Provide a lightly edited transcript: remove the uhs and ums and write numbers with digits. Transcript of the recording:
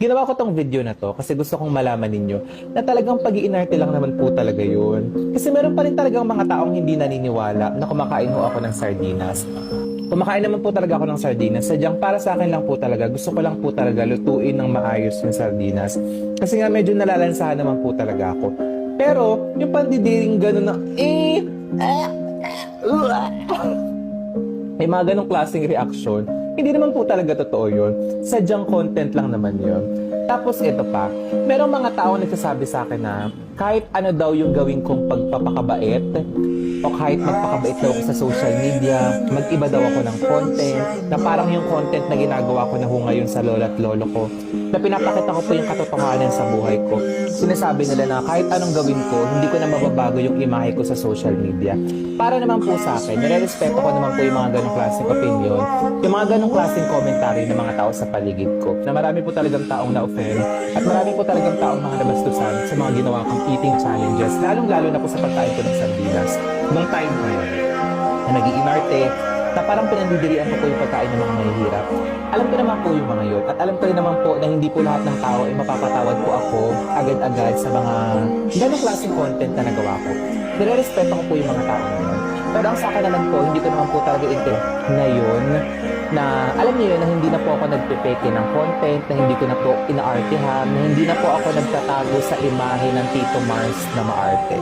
Ginawa ko tong video na to kasi gusto kong malaman ninyo na talagang pag-iinarte lang naman po talaga yun. Kasi meron pa rin talagang mga taong hindi naniniwala na kumakain ho ako ng sardinas. Kumakain naman po talaga ako ng sardinas. Sadyang para sa akin lang po talaga, gusto ko lang po talaga lutuin ng maayos yung sardinas. Kasi nga medyo nalalansahan naman po talaga ako. Pero, yung pandidiring gano'n na, may mga ganong klaseng reaksyon, hindi naman po talaga totoo yun. Sadyang content lang naman yun. Tapos ito pa, merong mga tao nagsasabi sa akin na kahit ano daw yung gawin kong pagpapakabait o kahit magpakabait daw ako sa social media, mag-iba daw ako ng content, na parang yung content na ginagawa ko na ho ngayon sa lola at lolo ko, na pinapakita ko po yung katotohanan sa buhay ko. Sinasabi nila na kahit anong gawin ko, hindi ko na mababago yung imahe ko sa social media. Para naman po sa akin, nire-respeto ko naman po yung mga ganong klaseng opinion, yung mga ganong klaseng commentary ng mga tao sa paligid ko, na marami po talagang taong na-offend, at marami po talagang taong mga nabastusan sa mga ginawa kong eating challenges, lalong-lalo na po sa pagkain ko ng sardinas. Nung time ko yun, na nag-iinarte, na parang pinandidirian ko po yung pagkain ng mga mahihirap. Alam ko naman po yung mga yun, at alam ko rin naman po na hindi po lahat ng tao ay mapapatawad po ako agad-agad sa mga ganong klaseng content na nagawa ko. Nire-respeto ko po yung mga tao na yun. Pero ang sa akin naman po, hindi ko naman po talaga ngayon na alam niyo yun, na hindi na po ako nagpepeke ng content, na hindi ko na po inaartehan, na hindi na po ako nagtatago sa imahe ng Tito Mars na maarte.